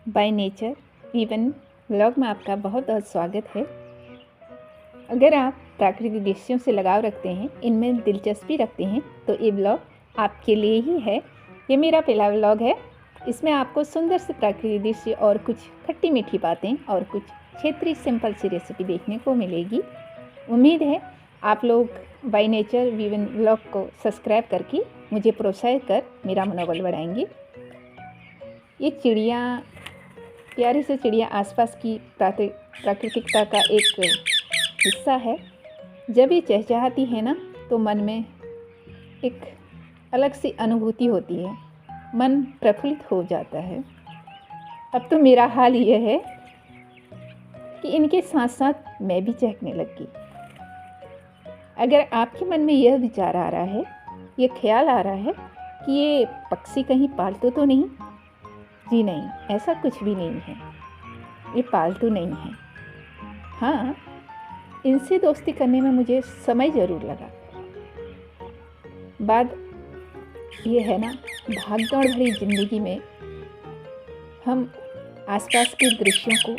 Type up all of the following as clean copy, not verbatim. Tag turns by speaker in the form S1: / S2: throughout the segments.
S1: By nature even vlog में आपका बहुत बहुत स्वागत है। अगर आप प्राकृतिक दृश्यों से लगाव रखते हैं, इनमें दिलचस्पी रखते हैं, तो ये व्लॉग आपके लिए ही है। ये मेरा पहला व्लॉग है। इसमें आपको सुंदर से प्राकृतिक दृश्य और कुछ खट्टी मीठी बातें और कुछ क्षेत्रीय सिंपल सी रेसिपी देखने को मिलेगी। उम्मीद है आप लोग बाय नेचर वीवन व्लॉग को सब्सक्राइब करके मुझे प्रोत्साहित कर मेरा मनोबल बढ़ाएंगे। ये चिड़िया, प्यारी से चिड़िया आसपास की प्राकृतिकता का एक हिस्सा है। जब ये चहचहाती है ना, तो मन में एक अलग सी अनुभूति होती है, मन प्रफुल्लित हो जाता है। अब तो मेरा हाल ये है कि इनके साथ साथ मैं भी चहकने लगी। अगर आपके मन में यह विचार आ रहा है, ये ख्याल आ रहा है कि ये पक्षी कहीं पालतू तो नहीं, जी नहीं, ऐसा कुछ भी नहीं है। ये पालतू नहीं है। हाँ, इनसे दोस्ती करने में मुझे समय ज़रूर लगा। बात ये है ना, भागदौड़ भरी ज़िंदगी में हम आसपास के दृश्यों को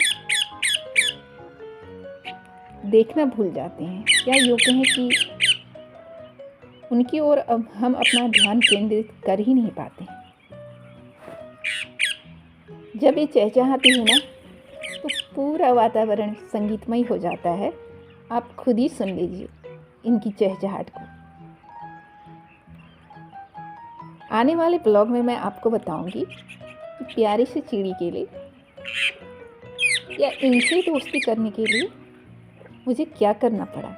S1: देखना भूल जाते हैं, या यूँ कहें कि उनकी ओर अब हम अपना ध्यान केंद्रित कर ही नहीं पाते। जब ये चहचहाती है ना, तो पूरा वातावरण संगीतमय हो जाता है। आप खुद ही सुन लीजिए इनकी चहचहाट को। आने वाले ब्लॉग में मैं आपको बताऊंगी कि प्यारी सी चिड़ी के लिए या इनसे दोस्ती करने के लिए मुझे क्या करना पड़ा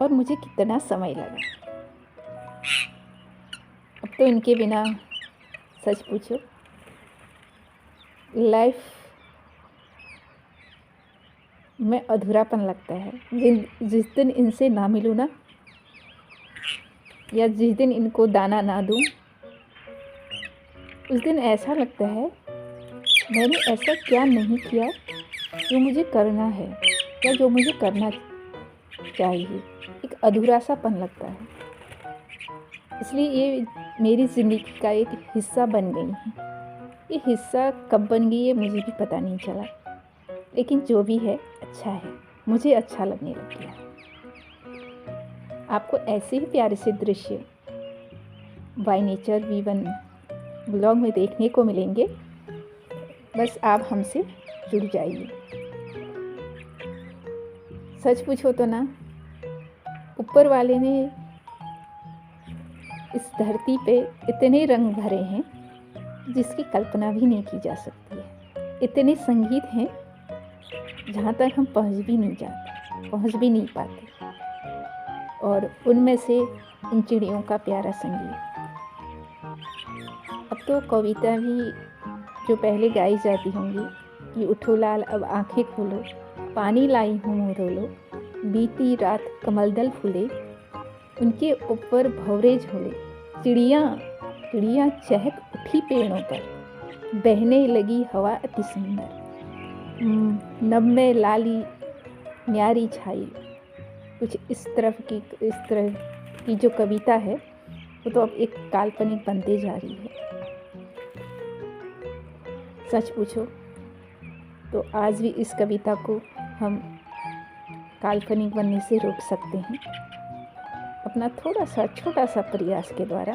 S1: और मुझे कितना समय लगा। अब तो इनके बिना सच पूछो लाइफ में अधूरापन लगता है। जिस दिन इनसे ना मिलूँ ना, या जिस दिन इनको दाना ना दूँ, उस दिन ऐसा लगता है मैंने ऐसा क्या नहीं किया जो मुझे करना है या जो मुझे करना चाहिए। एक अधूरा सापन लगता है। इसलिए ये मेरी ज़िंदगी का एक हिस्सा बन गई है। ये हिस्सा कब बन गई है मुझे भी पता नहीं चला, लेकिन जो भी है अच्छा है, मुझे अच्छा लगने लग गया। आपको ऐसे ही प्यारे से दृश्य बाय नेचर वीवन ब्लॉग में देखने को मिलेंगे। बस आप हमसे जुड़ जाइए। सच पूछो तो ना, ऊपर वाले ने इस धरती पे इतने रंग भरे हैं जिसकी कल्पना भी नहीं की जा सकती है। इतने संगीत हैं जहाँ तक हम पहुँच भी नहीं पाते। और उनमें से इन चिड़ियों का प्यारा संगीत। अब तो कविता भी जो पहले गाई जाती होंगी कि उठो लाल अब आंखें खोलो, पानी लाई हूँ मुँह धोलो, बीती रात कमलदल फूले, उनके ऊपर भंवरे झोले, चिड़िया चहक उठी पेड़ों पर, बहने लगी हवा अति सुंदर, नभ में लाली न्यारी छाई। कुछ इस तरह की जो कविता है वो तो अब एक काल्पनिक बनते जा रही है। सच पूछो तो आज भी इस कविता को हम काल्पनिक बनने से रोक सकते हैं, अपना थोड़ा सा छोटा सा प्रयास के द्वारा।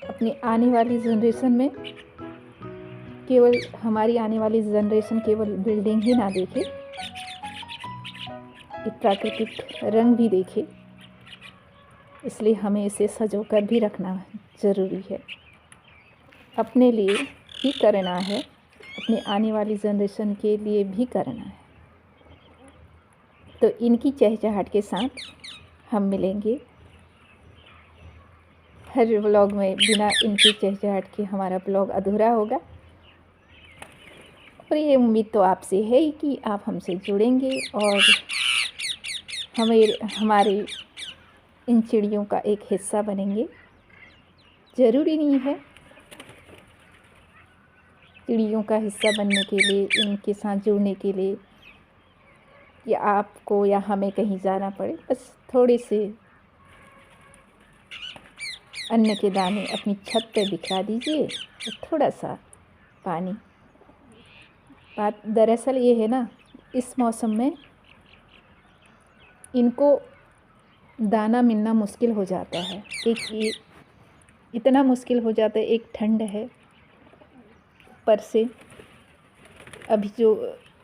S1: अपनी आने वाली जनरेशन में हमारी आने वाली जनरेशन केवल बिल्डिंग ही ना देखे, एक प्राकृतिक रंग भी देखे। इसलिए हमें इसे सजोकर भी रखना ज़रूरी है। अपने लिए भी करना है, अपने आने वाली जनरेशन के लिए भी करना है। तो इनकी चहचहाट के साथ हम मिलेंगे हर व्लॉग में। बिना इनकी चहचहाट के हमारा ब्लॉग अधूरा होगा। और ये उम्मीद तो आपसे है कि आप हमसे जुड़ेंगे और हमारे इन चिड़ियों का एक हिस्सा बनेंगे। ज़रूरी नहीं है चिड़ियों का हिस्सा बनने के लिए, इनके साथ जुड़ने के लिए या आपको या हमें कहीं जाना पड़े। बस थोड़े से अन्न के दाने अपनी छत पर बिखरा दीजिए और थोड़ा सा पानी। बात दरअसल ये है ना, इस मौसम में इनको दाना मिलना मुश्किल हो जाता है। एक ये इतना मुश्किल हो जाता है, एक ठंड है, ऊपर से अभी जो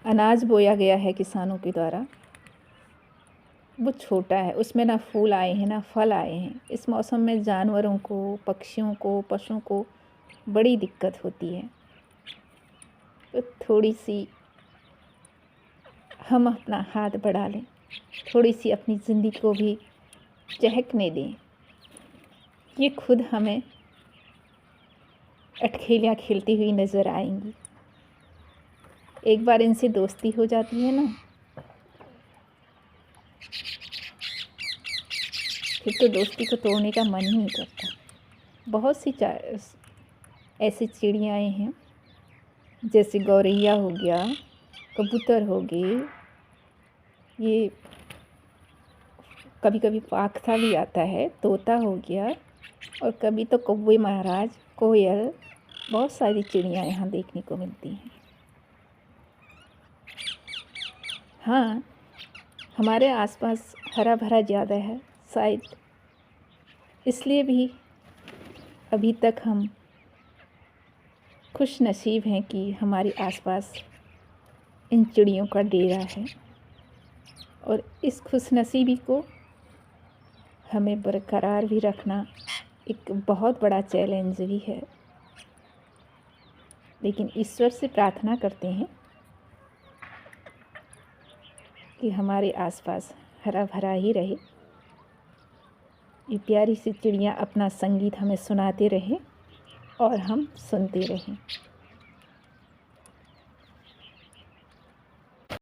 S1: अनाज बोया गया है किसानों के द्वारा वो छोटा है, उसमें ना फूल आए हैं ना फल आए हैं। इस मौसम में जानवरों को, पक्षियों को, पशुओं को बड़ी दिक्कत होती है। तो थोड़ी सी हम अपना हाथ बढ़ा लें, थोड़ी सी अपनी ज़िंदगी को भी चहकने दें। ये खुद हमें अटखेलियाँ खेलती हुई नज़र आएंगी। एक बार इनसे दोस्ती हो जाती है ना, फिर तो दोस्ती को तोड़ने का मन ही नहीं करता। बहुत सी ऐसी चिड़ियाँ हैं, जैसे गौरैया हो गया, कबूतर हो गए, ये कभी कभी पाखसा भी आता है, तोता हो गया, और कभी तो कौवे महाराज, कोयल, बहुत सारी चिड़ियाँ यहाँ देखने को मिलती हैं। हाँ, हमारे आसपास हरा भरा ज़्यादा है, शायद इसलिए भी अभी तक हम खुश नसीब हैं कि हमारे आसपास इन चिड़ियों का डेरा है। और इस खुश नसीबी को हमें बरकरार भी रखना एक बहुत बड़ा चैलेंज भी है। लेकिन ईश्वर से प्रार्थना करते हैं कि हमारे आसपास हरा भरा ही रहे, ये प्यारी सी चिड़ियाँ अपना संगीत हमें सुनाते रहें और हम सुनते रहें।